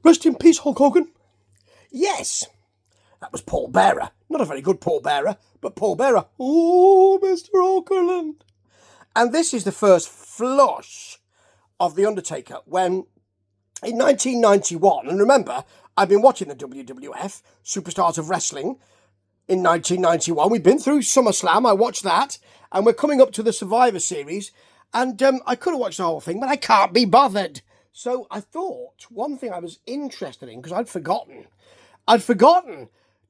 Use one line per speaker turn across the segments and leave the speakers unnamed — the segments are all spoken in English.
Rest in peace, Hulk Hogan. Yes, that was Paul Bearer. Not a very good Paul Bearer, but Paul Bearer. Oh, Mr. Okerlund. And this is the first flush of The Undertaker when, in 1991, and remember, I've been watching the WWF, Superstars of Wrestling, in 1991. We've been through SummerSlam, I watched that, and we're coming up to the Survivor Series, and I could have watched the whole thing, but I can't be bothered. So I thought, one thing I was interested in, because I'd forgotten,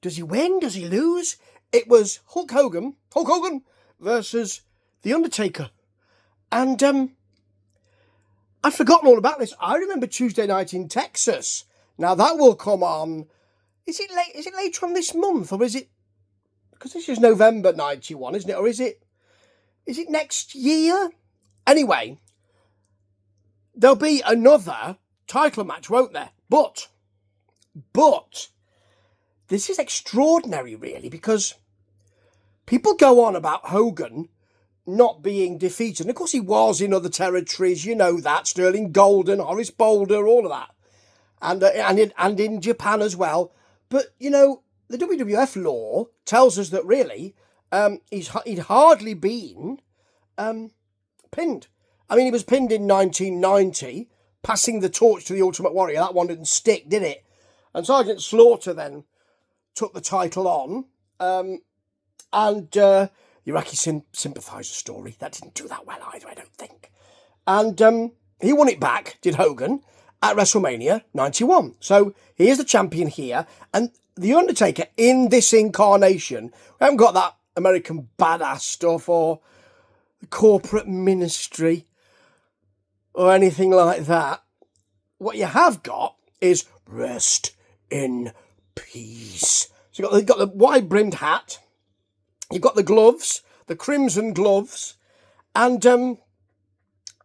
does he win, does he lose? It was Hulk Hogan versus The Undertaker. And I'd forgotten all about this. I remember Tuesday night in Texas. Now that will come on, is it later on this month, or is it, because this is November 91, isn't it? Or is it next year? Anyway, there'll be another title match, won't there? But, this is extraordinary, really, because people go on about Hogan not being defeated. And of course he was in other territories, you know that. Sterling Golden, Horace Boulder, all of that. And in Japan as well. But, you know, the WWF law tells us that really he'd hardly been pinned. I mean, he was pinned in 1990, passing the torch to the Ultimate Warrior. That one didn't stick, did it? And Sergeant Slaughter then took the title on. And Iraqi sympathiser story. That didn't do that well either, I don't think. And he won it back, did Hogan, at WrestleMania 91. So he is the champion here. And The Undertaker, in this incarnation, we haven't got that American badass stuff or the corporate ministry or anything like that. What you have got is rest in peace. So you've got the wide-brimmed hat. You've got the gloves, the crimson gloves, and, I mean,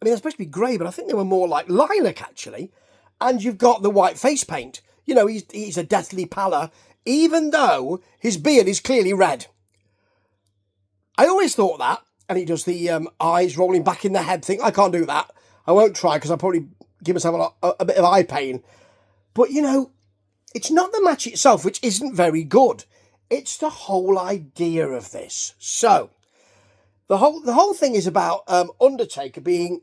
they're supposed to be grey, but I think they were more like lilac, actually. And you've got the white face paint. You know, he's a deathly pallor, even though his beard is clearly red. I always thought that, and he does the eyes rolling back in the head thing. I can't do that. I won't try, because I'll probably give myself a bit of eye pain. But, you know, it's not the match itself, which isn't very good. It's the whole idea of this. So, the whole thing is about Undertaker being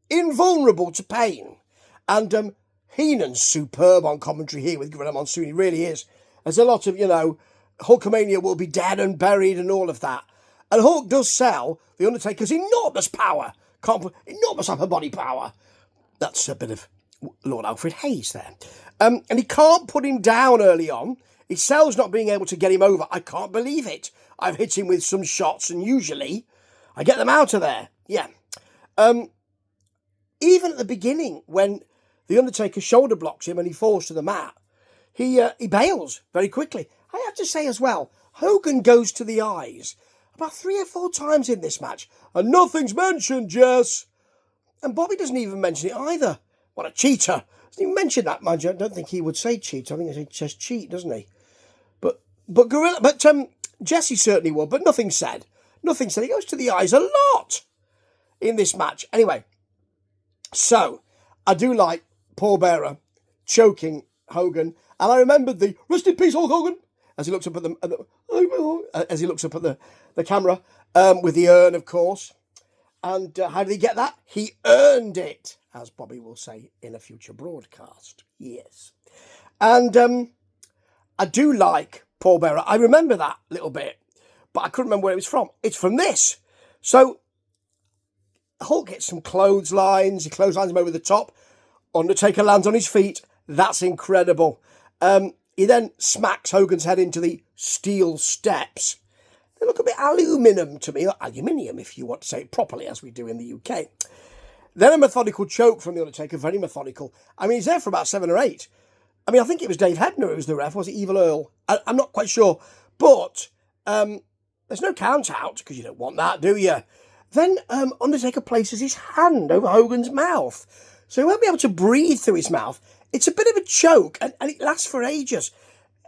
invulnerable to pain. And Heenan's superb on commentary here with Gorilla Monsoon. He really is. There's a lot of, you know, Hulkamania will be dead and buried and all of that. And Hulk does sell the Undertaker's enormous power. Enormous upper body power. That's a bit of Lord Alfred Hayes there. And he can't put him down early on. He sells not being able to get him over. I can't believe it. I've hit him with some shots and usually I get them out of there. Yeah. Even at the beginning when The Undertaker shoulder blocks him and he falls to the mat, he bails very quickly. I have to say as well, Hogan goes to the eyes about 3 or 4 times in this match. And nothing's mentioned, Jess. And Bobby doesn't even mention it either. What a cheater. Doesn't even mention that, mind you. I don't think he would say cheat. I think he says cheat, doesn't he? But Jesse certainly would, but nothing said. Nothing said. He goes to the eyes a lot in this match. Anyway, so I do like Paul Bearer choking Hogan, and I remembered the rest in peace, Hulk Hogan, as he looks up at the camera with the urn, of course. And how did he get that? He earned it, as Bobby will say in a future broadcast. Yes, and I do like Paul Bearer. I remember that little bit, but I couldn't remember where it was from. It's from this. So Hulk gets some clotheslines. He clotheslines him over the top. Undertaker lands on his feet. That's incredible. He then smacks Hogan's head into the steel steps. They look a bit aluminium to me, or aluminium if you want to say it properly, as we do in the UK. Then a methodical choke from The Undertaker, very methodical. I mean, he's there for about 7 or 8. I mean, I think it was Dave Hebner who was the ref. Was it Evil Earl? I'm not quite sure. But there's no count out, because you don't want that, do you? Then Undertaker places his hand over Hogan's mouth. So he won't be able to breathe through his mouth. It's a bit of a choke, and it lasts for ages.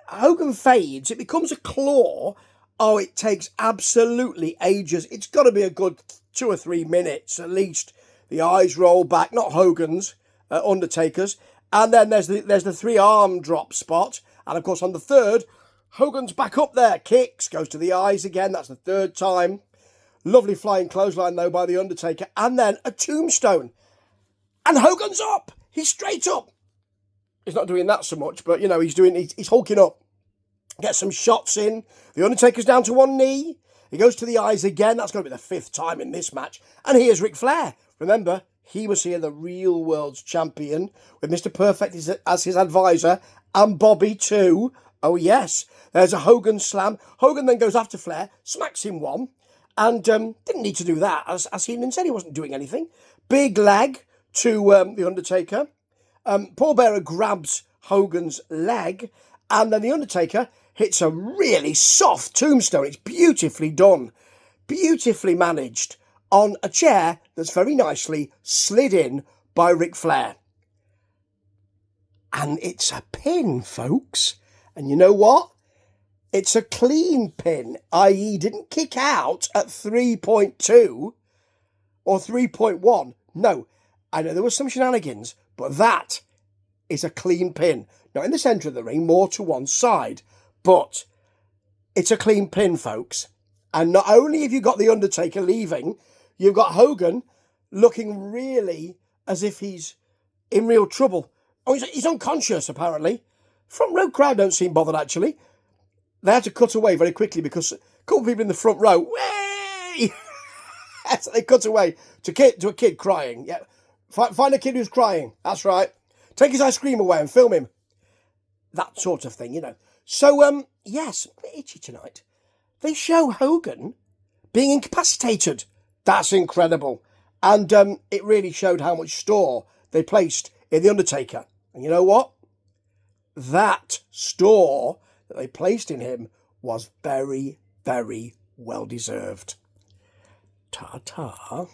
Hogan fades. It becomes a claw. Oh, it takes absolutely ages. It's got to be a good 2 or 3 minutes at least. The eyes roll back, not Hogan's, Undertaker's. And then there's the 3-arm drop spot. And of course on the third, Hogan's back up there. Kicks, goes to the eyes again. That's the third time. Lovely flying clothesline though by the Undertaker. And then a tombstone. And Hogan's up. He's straight up. He's not doing that so much, but, you know, he's hulking up. Gets some shots in. The Undertaker's down to one knee. He goes to the eyes again. That's going to be the 5th time in this match. And here's Ric Flair. Remember, he was here the real world's champion with Mr. Perfect as his advisor and Bobby too. Oh, yes. There's a Hogan slam. Hogan then goes after Flair, smacks him one, and didn't need to do that, as Heenan said he wasn't doing anything. Big leg to the Undertaker. Paul Bearer grabs Hogan's leg, and then the Undertaker hits a really soft tombstone. It's beautifully done, beautifully managed on a chair that's very nicely slid in by Ric Flair. And it's a pin, folks. And you know what? It's a clean pin, i.e. didn't kick out at 3.2 or 3.1. No, I know there was some shenanigans, but that is a clean pin. Not in the centre of the ring, more to one side, but it's a clean pin, folks. And not only have you got the Undertaker leaving, you've got Hogan looking really as if he's in real trouble. Oh, he's unconscious, apparently. Front row crowd don't seem bothered, actually. They had to cut away very quickly because a couple of people in the front row, way! So they cut away to a kid crying. Yeah, find a kid who's crying. That's right. Take his ice cream away and film him. That sort of thing, you know. So, yes, a bit itchy tonight. They show Hogan being incapacitated. That's incredible. And it really showed how much store they placed in The Undertaker. And you know what? That store that they placed in him was very, very well deserved. Ta-ta.